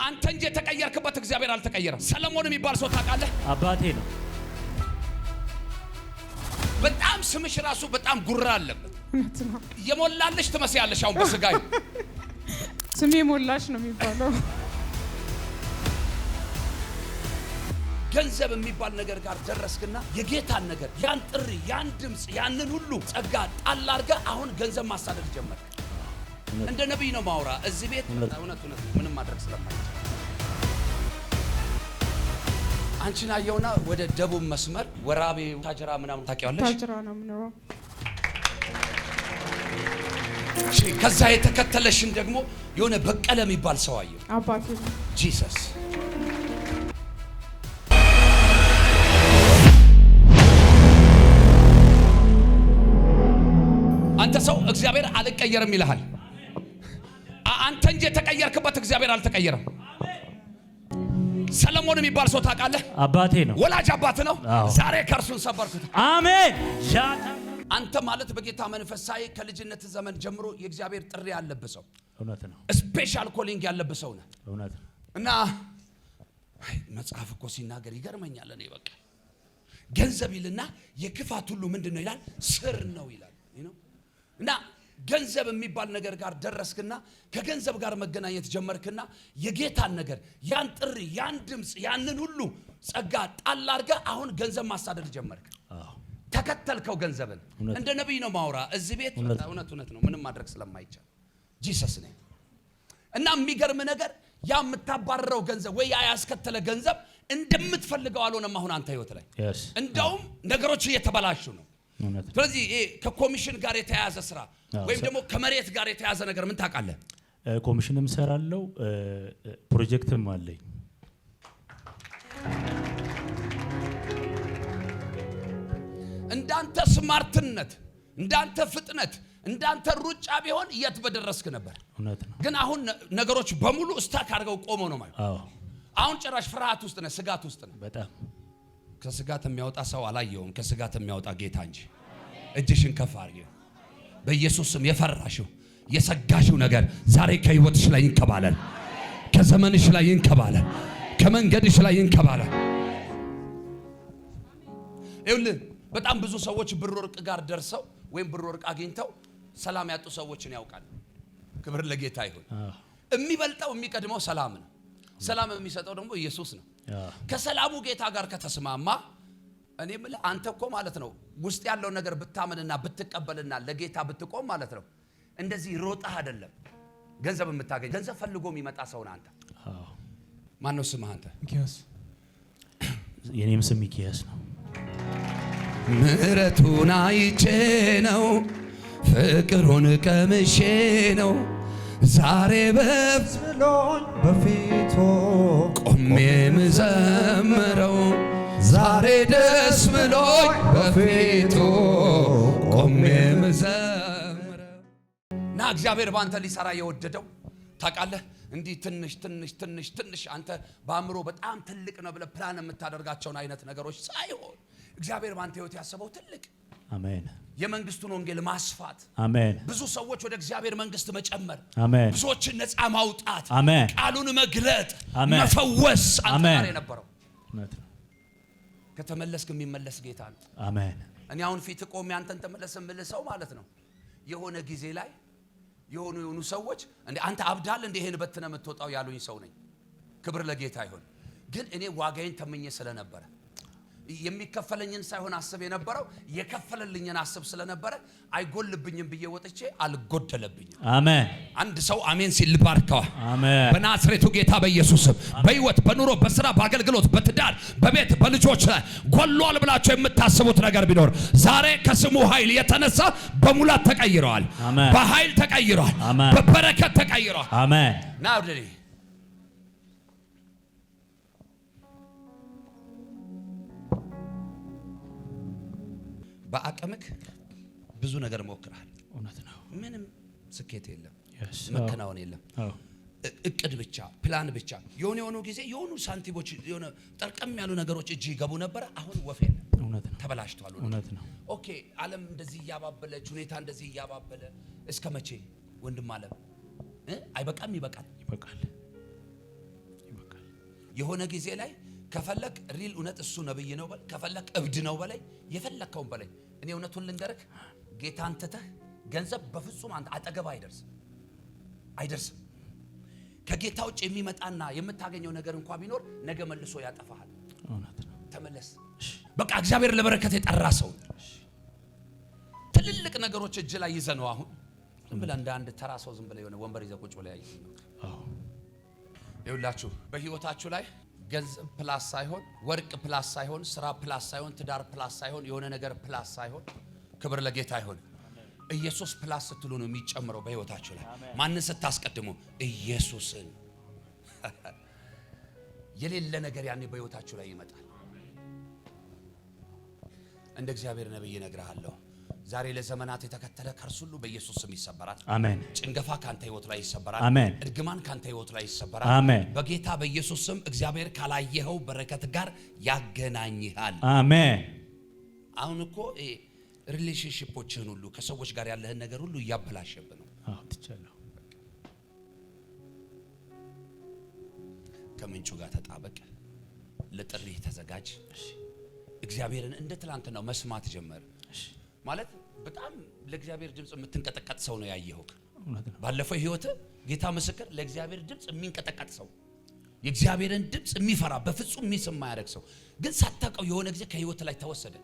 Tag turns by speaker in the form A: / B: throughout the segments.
A: አንተ እንጂ የተቀየርክበት እግዚአብሔር አልተቀየረም። ሰለሞን የሚባል ሰው ታውቃለህ?
B: አባቴ ነው።
A: በጣም ስምሽ ራሱ በጣም ጉራ አለበት። የሞላልሽ ትመስያለሽ። አሁን በስጋይ
C: ስሜ ሞላሽ ነው የሚባለው።
A: ገንዘብ የሚባል ነገር ጋር ደረስክና የጌታን ነገር ያን ጥሪ ያን ድምጽ ያንን ሁሉ ጸጋ ጣል አድርገህ አሁን ገንዘብ ማሳደድ ጀመርክ። እንደ ነብይ ነው ማውራ እዚህ ቤት እውነት ምንም ማድረግ ስለማይቻል አንቺን አየውና ወደ ደቡብ መስመር ወራቤ ታጅራ ምናምን ታውቂዋለሽ?
C: ታጅራ ነው ምንለው።
A: ከዛ የተከተለሽን ደግሞ የሆነ በቀለ የሚባል ሰው አየው።
C: አባቴ ነው።
A: ጂሰስ አንተ ሰው እግዚአብሔር አልቀየርም ይልሃል። አንተ እንጂ የተቀየርክበት እግዚአብሔር አልተቀየረም። ሰለሞን የሚባል ሰው ታውቃለህ?
B: አባቴ ነው።
A: ወላጅ አባት ነው። ዛሬ ከርሱን ሰበርኩት።
B: አሜን።
A: አንተ ማለት በጌታ መንፈሳዊ ከልጅነት ዘመን ጀምሮ የእግዚአብሔር ጥሪ ያለብህ ሰው፣
B: እውነት ነው።
A: ስፔሻል ኮሊንግ ያለብህ ሰው ነህ።
B: እውነት ነው።
A: እና መጽሐፍ እኮ ሲናገር ይገርመኛል። እኔ በቃ ገንዘብ ይልና የክፋት ሁሉ ምንድነው ይላል? ስር ነው ይላል። እና ገንዘብ የሚባል ነገር ጋር ደረስክና ከገንዘብ ጋር መገናኘት ጀመርክና የጌታን ነገር ያን ጥሪ ያን ድምጽ ያንን ሁሉ ጸጋ ጣል አድርገህ አሁን ገንዘብ ማሳደድ ጀመርክ። ተከተልከው ገንዘብን። እንደ ነብይ ነው ማውራ እዚህ ቤት እውነት ነው ምንም ማድረግ ስለማይቻል ጂሰስ ነኝ። እና የሚገርም ነገር ያ የምታባረረው ገንዘብ ወይ ያ ያስከተለ ገንዘብ እንደምትፈልገው አልሆነም። አሁን አንተ ህይወት ላይ እንደውም ነገሮች እየተበላሹ ነው። ስለዚህ ከኮሚሽን ጋር የተያያዘ ስራ ወይም ደግሞ ከመሬት ጋር የተያያዘ ነገር ምን ታውቃለህ?
B: ኮሚሽንም ሰራለው ፕሮጀክትም አለኝ።
A: እንዳንተ ስማርትነት እንዳንተ ፍጥነት እንዳንተ ሩጫ ቢሆን የት በደረስክ ነበር።
B: እውነት ነው።
A: ግን አሁን ነገሮች በሙሉ ስታክ አድርገው ቆመው ነው ማለት። አሁን ጭራሽ ፍርሃት ውስጥ ነህ፣ ስጋት ውስጥ ነህ።
B: በጣም
A: ከስጋት የሚያወጣ ሰው አላየውም። ከስጋት የሚያወጣ ጌታ እንጂ። እጅሽን ከፍ አድርጊ። በኢየሱስ ስም የፈራሽው የሰጋሽው ነገር ዛሬ ከህይወትሽ ላይ ይንከባለል፣ ከዘመንሽ ላይ ይንከባለል፣ ከመንገድሽ ላይ ይንከባለል። ይኸውልህ በጣም ብዙ ሰዎች ብር ወርቅ ጋር ደርሰው ወይም ብር ወርቅ አግኝተው ሰላም ያጡ ሰዎችን ያውቃል። ክብር ለጌታ ይሁን። የሚበልጠው የሚቀድመው ሰላም ነው። ሰላም የሚሰጠው ደግሞ ኢየሱስ ነው። ከሰላሙ ጌታ ጋር ከተስማማ እኔ ማለት አንተ እኮ ማለት ነው ውስጥ ያለው ነገር ብታመንና ብትቀበልና ለጌታ ብትቆም ማለት ነው እንደዚህ ሮጣህ አይደለም ገንዘብ የምታገኝ። ገንዘብ ፈልጎ የሚመጣ ሰው ነህ አንተ። ማን ነው ስምህ አንተ?
C: ሚኪያስ።
B: የኔም ስም ሚኪያስ ነው።
A: ምሕረቱን አይቼ ነው ፍቅሩን ቀምሼ ነው ዛሬ በፍሎኝ
D: በፊቱ
A: ቆሜ ምዘምረው ዛሬ ደስ ብሎኝ በፊቱ ቆሜ ምዘምረው። እና እግዚአብሔር ባንተ ሊሰራ የወደደው ታውቃለህ እንዲህ ትንሽ አንተ በአእምሮ በጣም ትልቅ ነው ብለህ ፕላን የምታደርጋቸውን አይነት ነገሮች ሳይሆን እግዚአብሔር ባንተ ህይወት ያሰበው ትልቅ
B: አሜን
A: የመንግስቱን ወንጌል ማስፋት፣
B: አሜን
A: ብዙ ሰዎች ወደ እግዚአብሔር መንግስት መጨመር፣
B: አሜን
A: ብዙዎችን ነፃ ማውጣት፣
B: አሜን
A: ቃሉን መግለጥ፣
B: አሜን
A: መፈወስ አንተ ጋር የነበረው
B: እውነት ነው።
A: ከተመለስክ የሚመለስ ጌታ ነው።
B: አሜን።
A: እኔ አሁን ፊት ቆሜ አንተን ተመለስ የምልሰው ማለት ነው የሆነ ጊዜ ላይ የሆኑ ሰዎች እንዴ አንተ አብዳል እንዴ ይሄን በትነ የምትወጣው ያሉኝ ሰው ነኝ። ክብር ለጌታ ይሁን። ግን እኔ ዋጋዬን ተመኘ ስለነበረ የሚከፈለኝን ሳይሆን አስብ የነበረው የከፈለልኝን አስብ ስለነበረ አይጎልብኝም ብዬ ወጥቼ አልጎደለብኝም።
B: አሜን።
A: አንድ ሰው አሜን ሲል ባርከዋ።
B: አሜን።
A: በናዝሬቱ ጌታ በኢየሱስ ስም በህይወት በኑሮ በስራ በአገልግሎት በትዳር በቤት በልጆች ላይ ጎሏል ብላችሁ የምታስቡት ነገር ቢኖር ዛሬ ከስሙ ኃይል የተነሳ በሙላት ተቀይረዋል። በኃይል ተቀይረዋል። በበረከት ተቀይረዋል።
B: አሜን።
A: ና ወደኔ በአቅምክ ብዙ ነገር ሞክረሃል።
B: እውነት ነው።
A: ምንም ስኬት የለም፣ መከናወን የለም። እቅድ ብቻ ፕላን ብቻ የሆኑ ጊዜ የሆኑ ሳንቲሞች የሆነ ጠርቀም ያሉ ነገሮች እጅ ይገቡ ነበር። አሁን ወፍ የለም።
B: እውነት ነው።
A: ተበላሽቷል።
B: እውነት ነው።
A: ኦኬ ዓለም እንደዚህ እያባበለች ሁኔታ እንደዚህ እያባበለ እስከ መቼ ወንድም ዓለም አይበቃም? ይበቃል።
B: ይበቃል።
A: የሆነ ጊዜ ላይ ከፈለክ ሪል እውነት እሱ ነብይ ነው በል፣ ከፈለክ እብድ ነው በላይ፣ የፈለከውን በላይ። እኔ እውነቱን ልንገርህ ጌታን ትተህ ገንዘብ በፍጹም አንተ አጠገብ አይደርስም። ከጌታ ውጭ የሚመጣና የምታገኘው ነገር እንኳን ቢኖር ነገ መልሶ ያጠፋሃል። ተመለስ። በቃ እግዚአብሔር ለበረከት የጠራ ሰው ትልልቅ ነገሮች እጅ ላይ ይዘህ ነው አሁን ዝም ብለህ እንደ አንድ ተራ ሰው ዝም ብለህ የሆነ ወንበር ይዘህ ቁጭ ብለህ ያይህ ነው። ይኸውላችሁ በህይወታችሁ ላይ ገንዘብ ፕላስ ሳይሆን፣ ወርቅ ፕላስ ሳይሆን፣ ስራ ፕላስ ሳይሆን፣ ትዳር ፕላስ ሳይሆን፣ የሆነ ነገር ፕላስ ሳይሆን፣ ክብር ለጌታ ይሁን። ኢየሱስ ፕላስ ስትሉ ነው የሚጨምረው በህይወታችሁ ላይ። ማንን ስታስቀድሙ? ኢየሱስን። የሌለ ነገር ያኔ በህይወታችሁ ላይ ይመጣል። እንደ እግዚአብሔር ነብይ እነግርሃለሁ ዛሬ ለዘመናት የተከተለ ከርስ ሁሉ በኢየሱስ ስም ይሰበራል። አሜን። ጭንገፋ ካንተ ህይወት ላይ ይሰበራል። አሜን። እርግማን ካንተ ህይወት ላይ ይሰበራል። አሜን። በጌታ በኢየሱስ ስም እግዚአብሔር ካላየኸው በረከት ጋር ያገናኝሃል። አሜን። አሁን እኮ ሪሌሽንሺፖችህን ሁሉ ከሰዎች ጋር ያለህን ነገር ሁሉ እያበላሸብህ ነው። ትችላለህ። ከምንጩ ጋር ተጣበቅ። ለጥሪህ ተዘጋጅ። እግዚአብሔርን እንደ ትላንትናው መስማት ጀመር። ማለት በጣም ለእግዚአብሔር ድምጽ የምትንቀጠቀጥ ሰው ነው ያየኸው። ባለፈው ህይወት ጌታ ምስክር ለእግዚአብሔር ድምጽ የሚንቀጠቀጥ ሰው፣ የእግዚአብሔርን ድምጽ የሚፈራ በፍጹም ሚስም የማያደርግ ሰው ግን ሳታውቀው የሆነ ጊዜ ከህይወት ላይ ተወሰደ።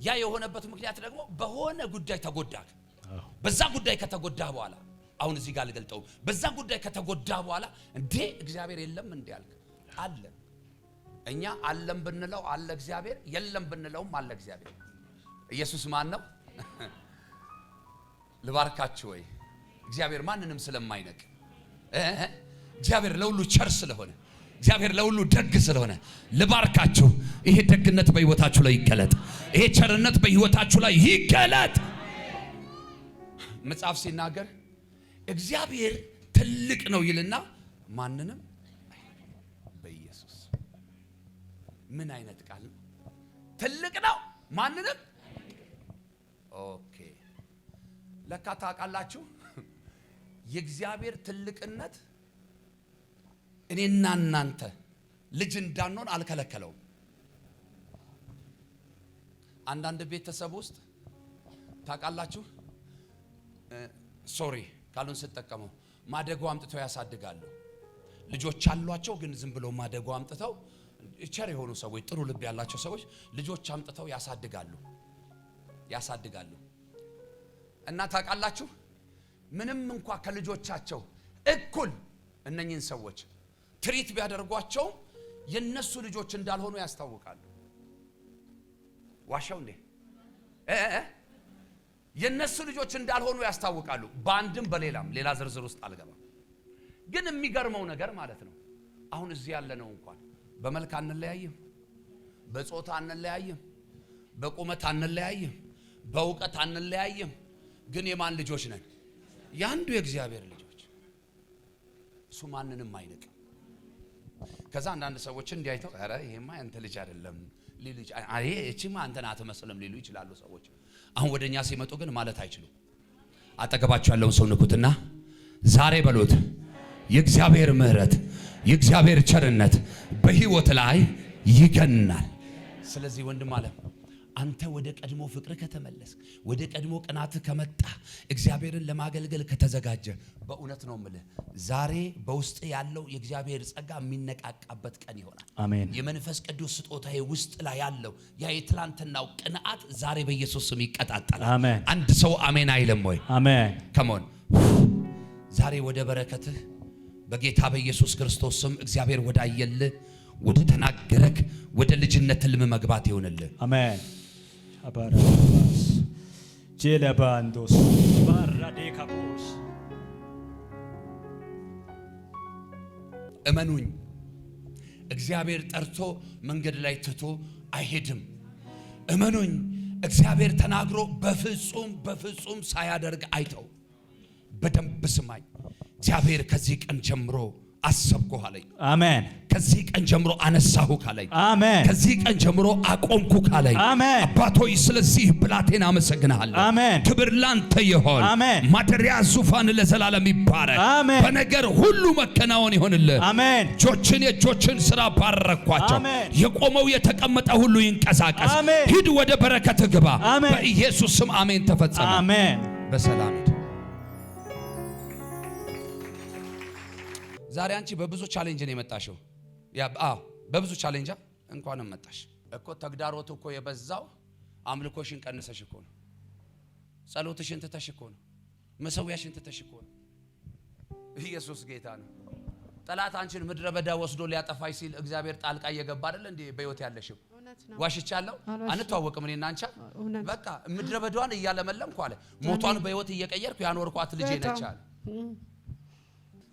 A: ያ የሆነበት ምክንያት ደግሞ በሆነ ጉዳይ ተጎዳህ። በዛ ጉዳይ ከተጎዳህ በኋላ አሁን እዚህ ጋር ልገልጠው፣ በዛ ጉዳይ ከተጎዳህ በኋላ እንዴ እግዚአብሔር የለም እንዴ አልክ። አለ። እኛ አለም ብንለው አለ እግዚአብሔር፣ የለም ብንለውም አለ እግዚአብሔር። ኢየሱስ ማን ነው? ልባርካችሁ ወይ እግዚአብሔር ማንንም ስለማይነቅ፣ እግዚአብሔር ለሁሉ ቸር ስለሆነ፣ እግዚአብሔር ለሁሉ ደግ ስለሆነ ልባርካችሁ። ይሄ ደግነት በህይወታችሁ ላይ ይገለጥ። ይሄ ቸርነት በህይወታችሁ ላይ ይገለጥ። መጽሐፍ ሲናገር እግዚአብሔር ትልቅ ነው ይልና ማንንም በኢየሱስ። ምን አይነት ቃል ነው? ትልቅ ነው ማንንም። ኦኬ ለካ ታውቃላችሁ የእግዚአብሔር ትልቅነት እኔና እናንተ ልጅ እንዳንሆን አልከለከለውም። አንዳንድ ቤተሰብ ውስጥ ታውቃላችሁ ሶሪ ካሉን ስትጠቀመው ማደጎ አምጥተው ያሳድጋሉ። ልጆች አሏቸው ግን ዝም ብሎ ማደጎ አምጥተው ቸር የሆኑ ሰዎች፣ ጥሩ ልብ ያላቸው ሰዎች ልጆች አምጥተው ያሳድጋሉ። እና ታውቃላችሁ ምንም እንኳን ከልጆቻቸው እኩል እነኚህን ሰዎች ትሪት ቢያደርጓቸው የነሱ ልጆች እንዳልሆኑ ያስታውቃሉ። ዋሻው እንዴ የነሱ ልጆች እንዳልሆኑ ያስታውቃሉ። በአንድም በሌላም ሌላ ዝርዝር ውስጥ አልገባም። ግን የሚገርመው ነገር ማለት ነው አሁን እዚህ ያለ ነው እንኳን በመልክ አንለያይም፣ በጾታ አንለያይም፣ በቁመት አንለያይም፣ በእውቀት አንለያይም። ግን የማን ልጆች ነን? ያንዱ የእግዚአብሔር ልጆች። እሱ ማንንም አይንቅም። ከዛ አንዳንድ ሰዎች እንዲያይተው አረ ይሄማ አንተ ልጅ አይደለም ሊሉ አይ እቺማ አንተን አትመስልም ሊሉ ይችላሉ ሰዎች። አሁን ወደኛ ሲመጡ ግን ማለት አይችሉም። አጠገባቸው ያለውን ሰው ንኩትና ዛሬ በሉት የእግዚአብሔር ምሕረት የእግዚአብሔር ቸርነት በህይወት ላይ ይገናል። ስለዚህ ወንድም አለ አንተ ወደ ቀድሞ ፍቅር ከተመለስ፣ ወደ ቀድሞ ቅናት ከመጣ፣ እግዚአብሔርን ለማገልገል ከተዘጋጀ በእውነት ነው የምልህ ዛሬ በውስጥ ያለው የእግዚአብሔር ጸጋ የሚነቃቃበት ቀን ይሆናል። አሜን። የመንፈስ ቅዱስ ስጦታዬ ውስጥ ላይ ያለው ያ የትላንትናው ቅንዓት ዛሬ በኢየሱስ ስም ይቀጣጣል። አሜን። አንድ ሰው አሜን አይልም ወይ? አሜን። ከሞን ዛሬ ወደ በረከትህ በጌታ በኢየሱስ ክርስቶስ ስም እግዚአብሔር ወዳየልህ ወደ ተናገረክ ወደ ልጅነት ህልም መግባት ይሆንልህ። አሜን። አባራባስ ጀለባንዶስ ባራዴካቦስ እመኑኝ እግዚአብሔር ጠርቶ መንገድ ላይ ትቶ አይሄድም። እመኑኝ እግዚአብሔር ተናግሮ በፍጹም ሳያደርግ አይተው። በደንብ ስማኝ። እግዚአብሔር ከዚህ ቀን ጀምሮ አሰብኩህ አለኝ። አሜን። ከዚህ ቀን ጀምሮ አነሳሁ ካለኝ
B: አሜን።
A: ከዚህ ቀን ጀምሮ አቆምኩ ካለኝ
B: አሜን።
A: አባቶይ ስለዚህ ብላቴና አመሰግናለሁ።
B: አሜን።
A: ክብር ላንተ ይሁን።
B: አሜን።
A: ማደሪያ ዙፋን ለዘላለም ይባረክ።
B: አሜን።
A: በነገር ሁሉ መከናወን ይሆንልህ።
B: አሜን።
A: የእጆችን ስራ ባረኳቸው።
B: አሜን።
A: የቆመው የተቀመጠ ሁሉ ይንቀሳቀስ።
B: አሜን።
A: ሂድ ወደ በረከት ግባ።
B: አሜን።
A: በኢየሱስ ስም አሜን። ተፈጸመ።
B: አሜን።
A: በሰላም ሂድ። ዛሬ አንቺ በብዙ ቻሌንጅ ነው የመጣሽው። በብዙ ቻሌንጅ እንኳንም መጣሽ እኮ። ተግዳሮቱ እኮ የበዛው አምልኮሽን ቀንሰሽ እኮ ነው። ጸሎትሽን ትተሽ እኮ ነው። መሰዊያሽን ትተሽ እኮ ነው። ኢየሱስ ጌታ ነው። ጠላት አንቺን ምድረ በዳ ወስዶ ሊያጠፋሽ ሲል እግዚአብሔር ጣልቃ እየገባ አይደል እንዴ በህይወት ያለሽው? ዋሽቻለሁ? አንተዋወቅም እኔና አንቺ። በቃ ምድረ በዳዋን እያለመለምኩ አለ ሞቷን በህይወት እየቀየርኩ ያኖርኳት ልጄ ነች አለ።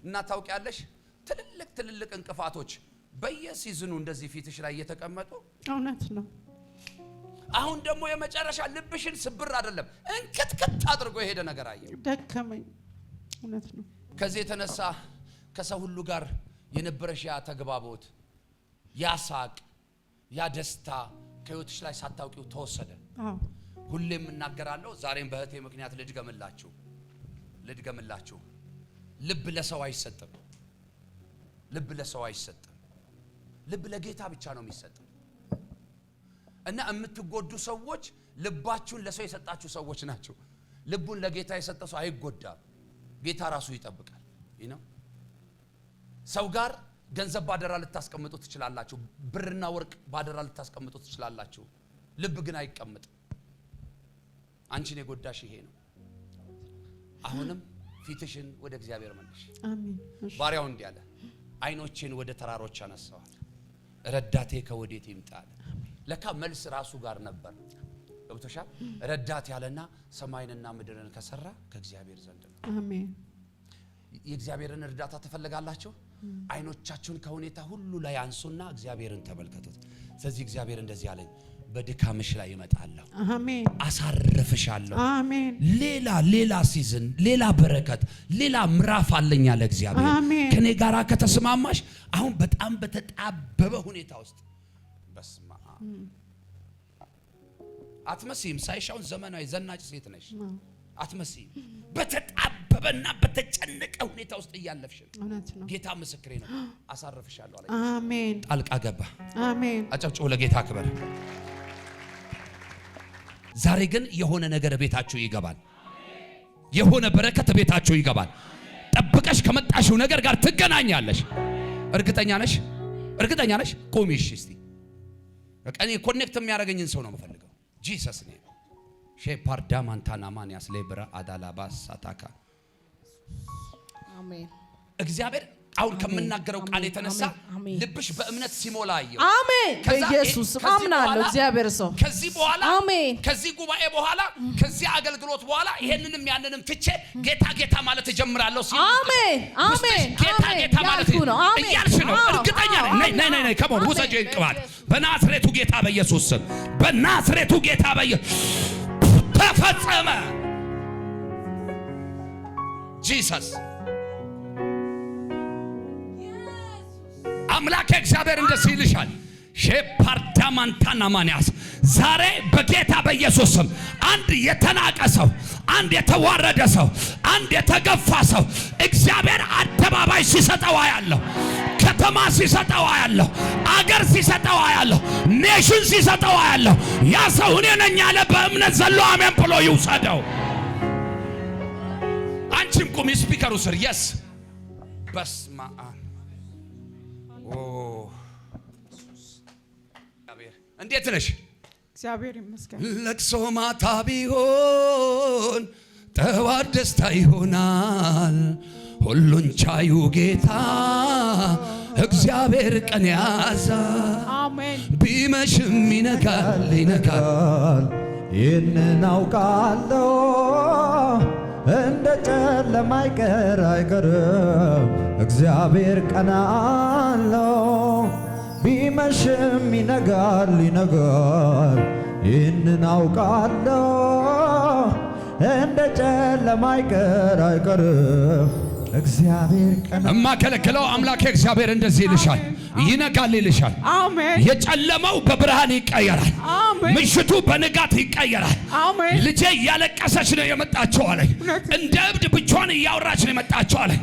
A: እና ታውቂያለሽ ትልልቅ እንቅፋቶች በየሲዝኑ እንደዚህ ፊትሽ ላይ እየተቀመጡ
C: እውነት ነው።
A: አሁን ደግሞ የመጨረሻ ልብሽን ስብር አይደለም እንክትክት አድርጎ የሄደ ነገር አየሁ።
C: ደከመኝ። እውነት ነው።
A: ከዚህ የተነሳ ከሰው ሁሉ ጋር የነበረሽ ያ ተግባቦት፣ ያ ሳቅ፣ ያ ደስታ ከህይወትሽ ላይ ሳታውቂው ተወሰደ። ሁሌም እናገራለሁ፣ ዛሬም በእህቴ ምክንያት ልድገምላችሁ። ልብ ለሰው አይሰጥም። ልብ ለሰው አይሰጥም። ልብ ለጌታ ብቻ ነው የሚሰጠው። እና የምትጎዱ ሰዎች ልባችሁን ለሰው የሰጣችሁ ሰዎች ናቸው። ልቡን ለጌታ የሰጠ ሰው አይጎዳም። ጌታ ራሱ ይጠብቃል። ነው ሰው ጋር ገንዘብ ባደራ ልታስቀምጡ ትችላላችሁ። ብርና ወርቅ ባደራ ልታስቀምጡ ትችላላችሁ። ልብ ግን አይቀመጥም። አንቺን የጎዳሽ ይሄ ነው። አሁንም ፊትሽን ወደ እግዚአብሔር መልሽ። አሜን። ባሪያው እንዲህ አለ፣ አይኖቼን ወደ ተራሮች አነሳዋል፣ ረዳቴ ከወዴት ይምጣል። ለካ መልስ ራሱ ጋር ነበር። ገብቶሻል? ረዳት ያለና ሰማይንና ምድርን ከሰራ ከእግዚአብሔር ዘንድ ነው። አሜን። የእግዚአብሔርን እርዳታ ትፈልጋላችሁ? አይኖቻችሁን ከሁኔታ ሁሉ ላይ አንሱና እግዚአብሔርን ተመልከቱት። ስለዚህ እግዚአብሔር እንደዚህ አለኝ፣ በድካምሽ ላይ እመጣለሁ። አሜን። አሳርፍሻለሁ። አሜን። ሌላ ሲዝን፣ ሌላ በረከት፣ ሌላ ምዕራፍ አለኝ ያለ እግዚአብሔር ከኔ ጋራ ከተስማማሽ አሁን በጣም በተጣበበ ሁኔታ ውስጥ በስማ አትመስይም። ሳይሻውን ዘመናዊ ዘናጭ ሴት ነሽ። አትመስይም። በተጣበበና በተጨነቀ ሁኔታ ውስጥ እያለፍሽ ነው። ጌታ ምስክሬ ነው። አሳርፍሻለሁ አለኝ። አሜን። ጣልቃ ገባ። አሜን። አጨብጭቡ ለጌታ ክብር። ዛሬ ግን የሆነ ነገር ቤታችሁ ይገባል። የሆነ በረከት ቤታችሁ ይገባል። ጠብቀሽ ከመጣሽው ነገር ጋር ትገናኛለሽ። እርግጠኛ ነሽ? እርግጠኛ ነሽ? ቆሚ እሺ። እስቲ በቃ እኔ ኮኔክት የሚያደርገኝን ሰው ነው የምፈልገው። ጂሰስ ኔም ሼፓርዳ ማንታና ማንያስ ሌብራ አዳላባስ ሳታካ አሜን። እግዚአብሔር አሁን ከምናገረው ቃል የተነሳ ልብሽ በእምነት ሲሞላ አየሁ።
D: አሜን። በኢየሱስ አምናለሁ። እግዚአብሔር ሰው
A: ከዚህ በኋላ አሜን፣ ከዚህ ጉባኤ በኋላ ከዚህ አገልግሎት በኋላ ይሄንንም ያንንም ትቼ ጌታ ማለት እጀምራለሁ ሲል
D: አሜን፣ አሜን፣
A: ጌታ ማለት እያልሽ ነው። እርግጠኛ ነኝ። ከሞን ውሰጂ ቅባት በናዝሬቱ ጌታ በኢየሱስ ስም፣ በናዝሬቱ ጌታ በኢየሱስ ተፈጸመ። ጂሰስ አምላክ እግዚአብሔር እንደዚህ ይልሻል። ሼፓርዳማንታና ማንያስ ዛሬ በጌታ በኢየሱስ ስም አንድ የተናቀ ሰው፣ አንድ የተዋረደ ሰው፣ አንድ የተገፋ ሰው እግዚአብሔር አደባባይ ሲሰጠው አያለሁ። ከተማ ሲሰጠው አያለሁ። አገር ሲሰጠው አያለሁ። ኔሽን ሲሰጠው አያለሁ። ያ ሰው እኔ ነኝ ያለ በእምነት ዘሎ አሜን ብሎ ይውሰደው። አንቺም ቁሚ ስፒከሩ ስር የስ በስማ እንዴት ነሽ?
C: እግዚአብሔር ይመስገን።
A: ለቅሶ ማታ ቢሆን ጠዋት ደስታ ይሆናል። ሁሉን ቻዩ ጌታ እግዚአብሔር ቀን ያዛል።
C: አሜን።
A: ቢመሽም ይነጋል።
E: ይህንን አውቃለሁ፣ እንደ ጨለማ አይቀርም። እግዚአብሔር ቀን አለው። ቢመሽም ይነጋል። ይህንን አውቃለሁ፣ እንደ ጨለማ አይቀርም። እግዚአብሔር ቀና
A: እማከለከለው አምላኬ እግዚአብሔር እንደዚህ ይልሻል፣ ይነጋል ይልሻል።
C: አሜን።
A: የጨለመው በብርሃን ይቀየራል፣
C: አሜን።
A: ምሽቱ በንጋት ይቀየራል።
C: አሜን።
A: ልጄ እያለቀሰች ነው የመጣችው አለኝ። እንደ እብድ ብቻዋን እያወራች ነው የመጣችው አለኝ።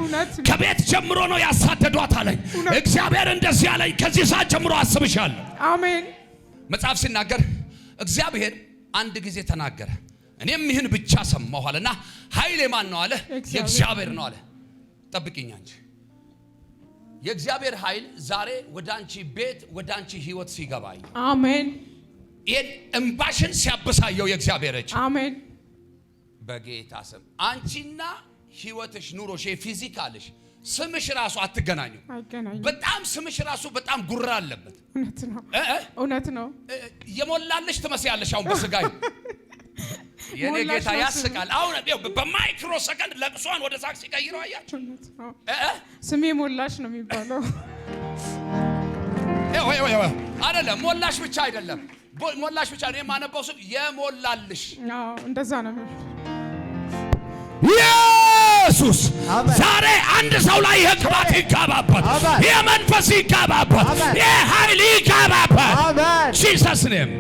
A: ከቤት ጀምሮ ነው ያሳደዷት አለኝ። እግዚአብሔር እንደዚህ አለኝ፣ ከዚህ ሰዓት ጀምሮ አስብሻለሁ።
C: አሜን።
A: መጽሐፍ ሲናገር እግዚአብሔር አንድ ጊዜ ተናገረ፣ እኔም ይህን ብቻ ሰማሁ አለና ኃይል የማን ነው አለ? የእግዚአብሔር ነው አለ። ጠብቂኝ አንቺ። የእግዚአብሔር ኃይል ዛሬ ወደ አንቺ ቤት ወደ አንቺ ህይወት ሲገባ
C: አሜን።
A: ይሄን እንባሽን ሲያበሳየው የእግዚአብሔር እጅ
C: አሜን።
A: በጌታ ስም አንቺና ህይወትሽ ኑሮሽ ፊዚካልሽ ስምሽ ራሱ አትገናኙ። በጣም ስምሽ ራሱ በጣም ጉራ አለበት።
C: እውነት ነው፣ እውነት ነው።
A: የሞላልሽ ትመስያለሽ አሁን በስጋይ የኔ ጌታ ያስቃል። አሁን በማይክሮ ሰከንድ ለቅሷን ወደ ሳቅ ሲቀይረው አያችሁ።
C: ስሜ ሞላሽ ነው የሚባለው።
A: አይደለም ሞላሽ ብቻ አይደለም፣ ሞላሽ ብቻ ነው የማነበው ስም የሞላልሽ።
C: እንደዛ ነው።
A: ኢየሱስ ዛሬ አንድ ሰው ላይ ይሄ ቅባት ይጋባበት፣ ይሄ መንፈስ ይጋባበት፣ ይሄ ኃይል ይጋባበት። ጂሰስ ኔም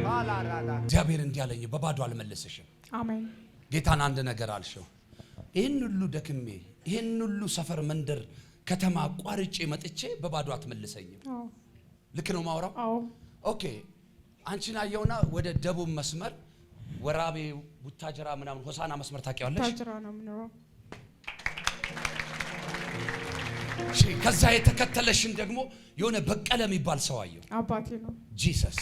A: እግዚአብሔር እንዲህ አለኝ፣ በባዶ አልመልስሽም።
C: አሜን።
A: ጌታን አንድ ነገር አልሽው፣ ይሄን ሁሉ ደክሜ ይሄን ሁሉ ሰፈር መንደር ከተማ አቋርጬ መጥቼ በባዶ አትመልሰኝም። ልክ ነው ማውራው? ኦኬ። አንቺን አየውና ወደ ደቡብ መስመር ወራቤ ቡታጀራ ምናምን ሆሳና መስመር ታውቂዋለሽ?
C: ቡታጀራ ነው የምኖረው።
A: ከዛ የተከተለሽን ደግሞ የሆነ በቀለ የሚባል ሰው አየው።
C: አባቴ ነው።
A: ጂሰስ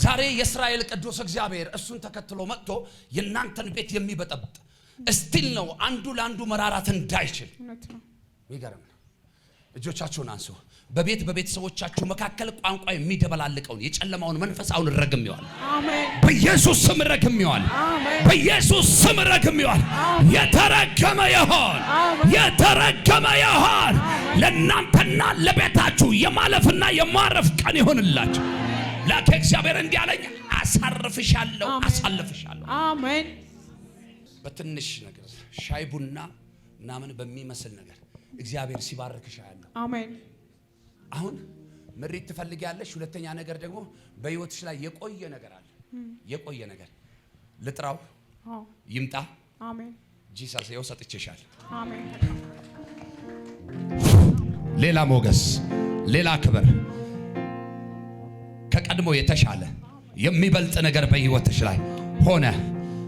A: ዛሬ የእስራኤል ቅዱስ እግዚአብሔር እሱን ተከትሎ መጥቶ የናንተን ቤት የሚበጠብጥ እስቲል ነው፣ አንዱ ለአንዱ መራራት እንዳይችል።
C: እውነት ነው።
A: ይገርም። እጆቻችሁን አንሱ። በቤተሰቦቻችሁ መካከል ቋንቋ የሚደበላልቀውን የጨለማውን መንፈስ አሁን ረግሜዋል።
C: አሜን።
A: በኢየሱስ ስም ረግሜዋል።
C: አሜን።
A: በኢየሱስ ስም ረግሜዋል። የተረገመ ይሁን፣ የተረገመ ይሁን። ለእናንተና ለቤታችሁ የማለፍና የማረፍ ቀን ይሁንላችሁ። ለእግዚአብሔር እንዲህ አለኝ፣ አሳርፍሻለሁ፣ አሳልፍሻለሁ።
C: አሜን።
A: በትንሽ ነገር ሻይ ቡና ምናምን በሚመስል ነገር እግዚአብሔር ሲባርክሽ ያለው።
C: አሜን።
A: አሁን ምሪት ትፈልጊያለሽ። ሁለተኛ ነገር ደግሞ በህይወትሽ ላይ የቆየ ነገር አለ። የቆየ ነገር ልጥራው፣ ይምጣ።
C: አሜን።
A: ጂሰስ ይኸው ሰጥቼሻል።
C: አሜን።
A: ሌላ ሞገስ፣ ሌላ ክብር፣ ከቀድሞ የተሻለ የሚበልጥ ነገር በህይወትሽ ላይ ሆነ።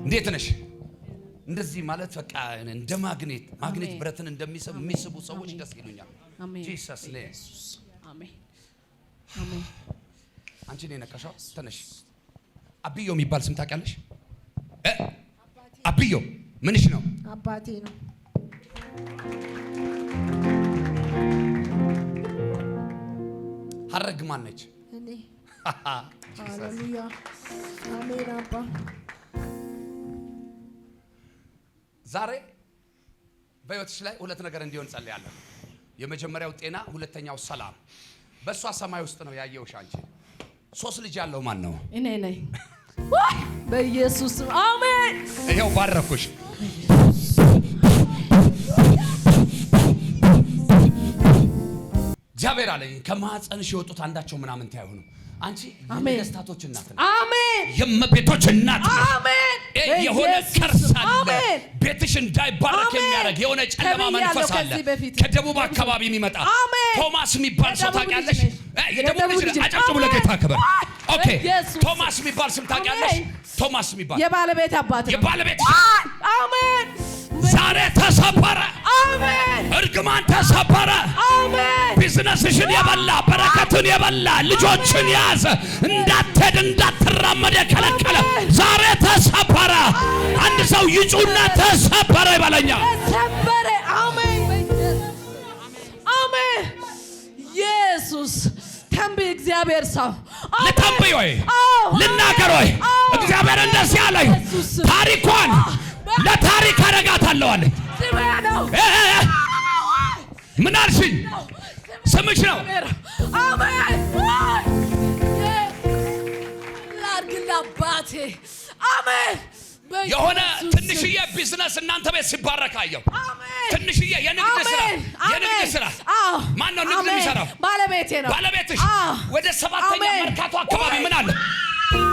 A: እንዴት ነሽ? እንደዚህ ማለት በቃ እንደ ማግኔት ብረትን እንደሚስቡ ሰዎች ደስ ይሉኛል። ጂሰስ ኔም
D: አሜን። አሜን።
A: አንቺ ነሽ ነቀሻው። ተነሽ። አብዮ የሚባል ስም ታውቂያለሽ? አብዮ ምንሽ ነው?
C: አባቴ ነው።
A: ሀረግ ማን ነች?
C: እኔ። ሃሌሉያ። አሜን። አባ
A: ዛሬ በህይወትሽ ላይ ሁለት ነገር እንዲሆን ጸልያለሁ። የመጀመሪያው ጤና፣ ሁለተኛው ሰላም። በእሷ ሰማይ ውስጥ ነው ያየውሽ። አንቺ 3 ልጅ ያለው ማን ነው?
D: እኔ ነኝ። በኢየሱስ አሜን።
A: ይሄው ባረኩሽ። እግዚአብሔር አለኝ ከማህፀንሽ የወጡት አንዳቸው ምናምን ታይሆኑ። አንቺ የነገስታቶች እናት ነሽ።
D: አሜን።
A: የእመቤቶች እናት ነሽ።
D: አሜን።
A: የሆነ ከርስ አለ ቤትሽ እንዳይባረክ የሚያደርግ የሆነ ጨለማ መንፈስ አለ። ከደቡብ አካባቢ የሚመጣ ቶማስ የሚባል ሰው ታውቂያለሽ? የደቡብ ልጅ አጨብጭቡ ለጌታ ክብር። ኦኬ። ቶማስ የሚባል ስም ታውቂያለሽ? ቶማስ የሚባል
D: የባለቤት አባት ነው።
A: የባለቤት
D: አሜን።
A: ዛሬ ተሰበረ።
D: አሜን።
A: እርግማን ተሰበረ።
D: አሜን።
A: ቢዝነስሽን የበላ በረከትን የበላ ልጆችን ያዘ እንዳትሄድ እንዳትራመድ የከለከለ ዛሬ ተሰበረ። አንድ ሰው ይጩና ተሰበረ ይበለኛል።
D: ተሰበረ። አሜን። አሜን። ኢየሱስ ተንብይ። እግዚአብሔር ሰው
A: ልተንብይ ወይ ልናገር ወይ? እግዚአብሔር እንደዚህ አለኝ፣ ታሪኳን ለታሪክ አረጋታለሁ አለኝ። ምን አልሽኝ? ስምሽ ነው?
D: አሜን። ላርግላ አባቴ። አሜን።
A: የሆነ ትንሽዬ ቢዝነስ እናንተ ቤት ሲባረክ አየሁ። ትንሽዬ የንግድ ስራ ማን ነው ንግድ የሚሰራው?
D: ባለቤቴ ነው።
A: ባለቤትሽ ወደ 7ኛ መርካቶ አካባቢ ምን አለ?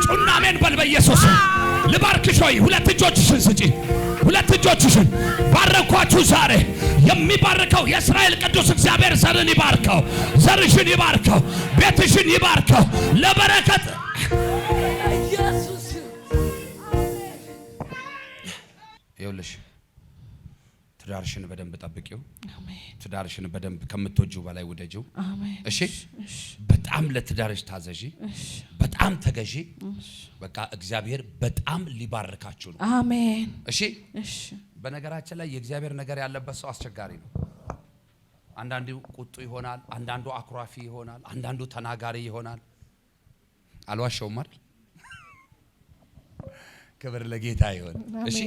A: ጩና አሜን በል በኢየሱስ ልባርክሽ። ሆይ ሁለት እጆችሽን ስጪ። ሁለት እጆችሽን ባረኳችሁ። ዛሬ የሚባርከው የእስራኤል ቅዱስ እግዚአብሔር ዘርን ይባርከው፣ ዘርሽን ይባርከው፣ ቤትሽን ይባርከው ለበረከት
D: ኢየሱስ
A: ይኸውልሽ ትዳርሽን በደንብ ጠብቂው።
D: አሜን።
A: ትዳርሽን በደንብ ከምትወጂው በላይ ውደጂው።
D: አሜን።
A: እሺ በጣም ለትዳርሽ ታዘዢ፣ በጣም ተገዢ። በቃ እግዚአብሔር በጣም ሊባርካችሁ ነው።
D: አሜን።
A: እሺ
D: እሺ።
A: በነገራችን ላይ የእግዚአብሔር ነገር ያለበት ሰው አስቸጋሪ ነው። አንዳንዱ ቁጡ ይሆናል፣ አንዳንዱ አኩራፊ ይሆናል፣ አንዳንዱ ተናጋሪ ይሆናል። አልዋሸውም አይደል? ክብር ለጌታ ይሁን። እሺ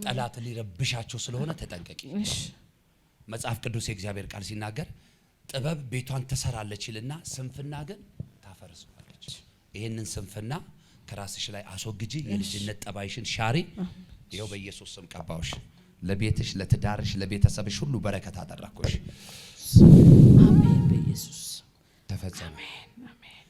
A: ጠላት ሊረብሻቸው ስለሆነ ተጠንቀቂ።
D: እሺ
A: መጽሐፍ ቅዱስ የእግዚአብሔር ቃል ሲናገር ጥበብ ቤቷን ትሰራለች ይልና ስንፍና ግን ታፈርሰዋለች። ይሄንን ስንፍና ከራስሽ ላይ አስወግጂ፣ የልጅነት ጠባይሽን ሻሪ። ይኸው በኢየሱስ ስም ቀባውሽ። ለቤትሽ፣ ለትዳርሽ፣ ለቤተሰብሽ ሁሉ በረከት አደረኩሽ።
D: አሜን። በኢየሱስ
A: ተፈጸመ።
D: አሜን።